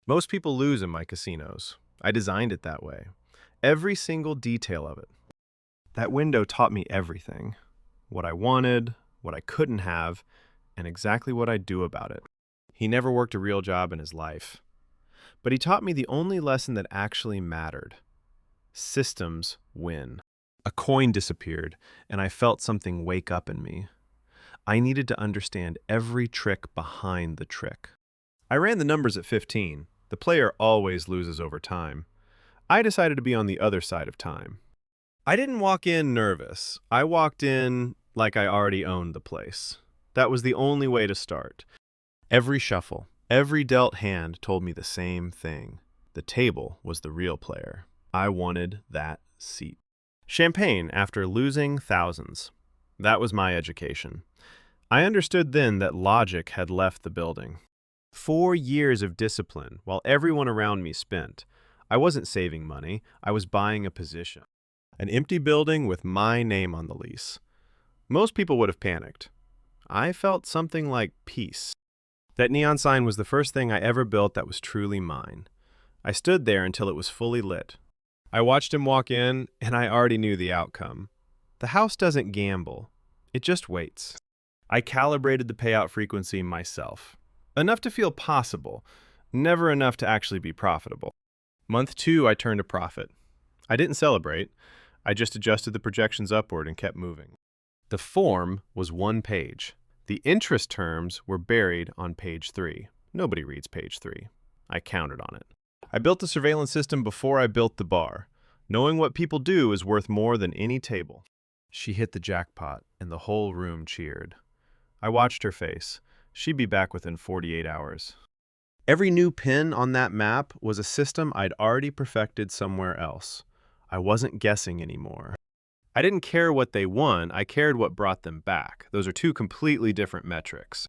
Most people lose in my casinos. I designed it that way. Every single detail of it. That window taught me everything. What I wanted, what I couldn't have, and exactly what I'd do about it. He never worked a real job in his life. But he taught me the only lesson that actually mattered. Systems win. A coin disappeared, and I felt something wake up in me. I needed to understand every trick behind the trick. I ran the numbers at 15. The player always loses over time. I decided to be on the other side of time. I didn't walk in nervous. I walked in like I already owned the place. That was the only way to start. Every shuffle, every dealt hand told me the same thing. The table was the real player. I wanted that seat. Champagne after losing thousands. That was my education. I understood then that logic had left the building. 4 years of discipline while everyone around me spent. I wasn't saving money, I was buying a position. An empty building with my name on the lease. Most people would have panicked. I felt something like peace. That neon sign was the first thing I ever built that was truly mine. I stood there until it was fully lit. I watched him walk in, and I already knew the outcome. The house doesn't gamble. It just waits. I calibrated the payout frequency myself. Enough to feel possible, never enough to actually be profitable. Month 2, I turned a profit. I didn't celebrate. I just adjusted the projections upward and kept moving. The form was 1 page. The interest terms were buried on page 3. Nobody reads page 3. I counted on it. I built the surveillance system before I built the bar. Knowing what people do is worth more than any table. She hit the jackpot, and the whole room cheered. I watched her face. She'd be back within 48 hours. Every new pin on that map was a system I'd already perfected somewhere else. I wasn't guessing anymore. I didn't care what they won, I cared what brought them back. Those are 2 completely different metrics.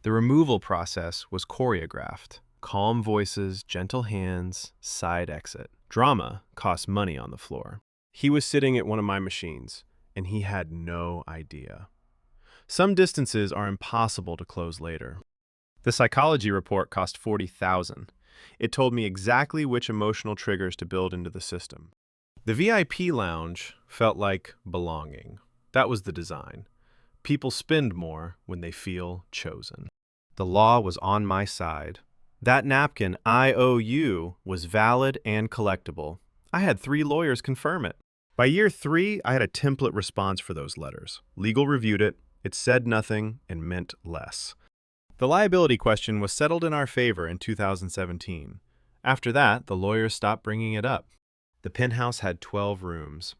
The removal process was choreographed. Calm voices, gentle hands, side exit. Drama cost money on the floor. He was sitting at one of my machines, and he had no idea. Some distances are impossible to close later. The psychology report cost $40,000. It told me exactly which emotional triggers to build into the system. The VIP lounge felt like belonging. That was the design. People spend more when they feel chosen. The law was on my side. That napkin, I owe you, was valid and collectible. I had 3 lawyers confirm it. By year 3, I had a template response for those letters. Legal reviewed it. It said nothing and meant less. The liability question was settled in our favor in 2017. After that, the lawyers stopped bringing it up. The penthouse had 12 rooms.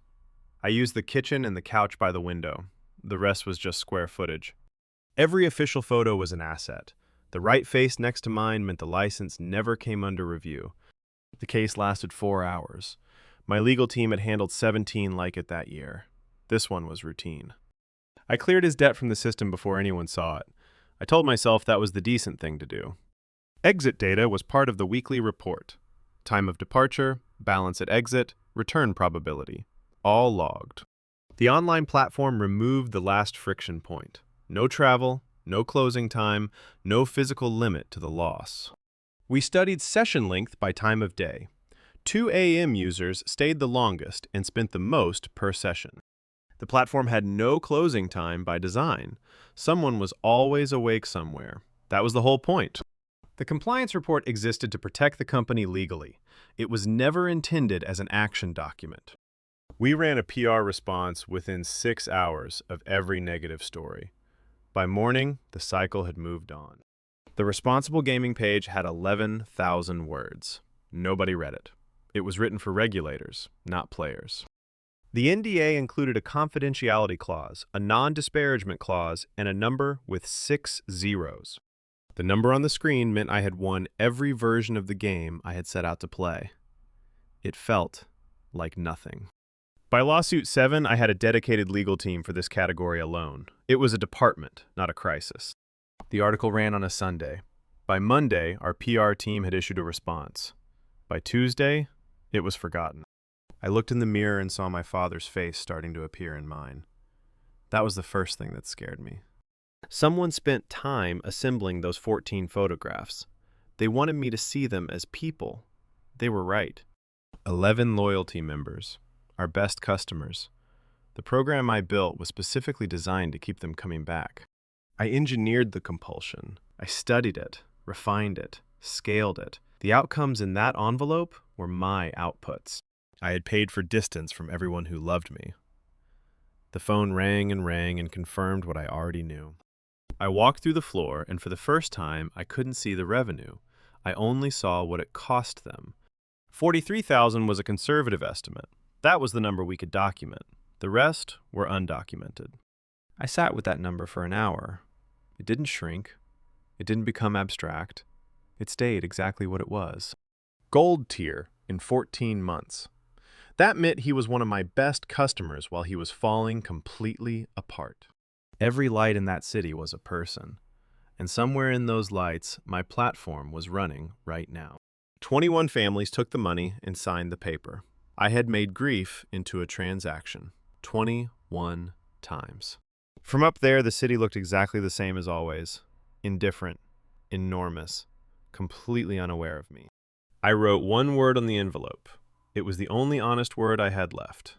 I used the kitchen and the couch by the window. The rest was just square footage. Every official photo was an asset. The right face next to mine meant the license never came under review. The case lasted 4 hours. My legal team had handled 17 like it that year. This one was routine. I cleared his debt from the system before anyone saw it. I told myself that was the decent thing to do. Exit data was part of the weekly report. Time of departure, balance at exit, return probability. All logged. The online platform removed the last friction point. No travel, no closing time, no physical limit to the loss. We studied session length by time of day. 2 a.m. users stayed the longest and spent the most per session. The platform had no closing time by design. Someone was always awake somewhere. That was the whole point. The compliance report existed to protect the company legally. It was never intended as an action document. We ran a PR response within 6 hours of every negative story. By morning, the cycle had moved on. The responsible gaming page had 11,000 words. Nobody read it. It was written for regulators, not players. The NDA included a confidentiality clause, a non-disparagement clause, and a number with 6 zeros. The number on the screen meant I had won every version of the game I had set out to play. It felt like nothing. By lawsuit 7, I had a dedicated legal team for this category alone. It was a department, not a crisis. The article ran on a Sunday. By Monday, our PR team had issued a response. By Tuesday, it was forgotten. I looked in the mirror and saw my father's face starting to appear in mine. That was the first thing that scared me. Someone spent time assembling those 14 photographs. They wanted me to see them as people. They were right. 11 loyalty members, our best customers. The program I built was specifically designed to keep them coming back. I engineered the compulsion. I studied it, refined it, scaled it. The outcomes in that envelope were my outputs. I had paid for distance from everyone who loved me. The phone rang and confirmed what I already knew. I walked through the floor, and for the first time, I couldn't see the revenue. I only saw what it cost them. 43,000 was a conservative estimate. That was the number we could document. The rest were undocumented. I sat with that number for an hour. It didn't shrink. It didn't become abstract. It stayed exactly what it was. Gold tier in 14 months. That meant he was one of my best customers while he was falling completely apart. Every light in that city was a person, and somewhere in those lights, my platform was running right now. 21 families took the money and signed the paper. I had made grief into a transaction 21 times. From up there, the city looked exactly the same as always. Indifferent, enormous, completely unaware of me. I wrote one word on the envelope. It was the only honest word I had left.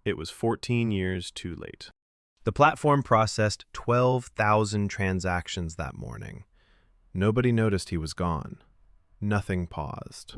It was 14 years too late. The platform processed 12,000 transactions that morning. Nobody noticed he was gone. Nothing paused.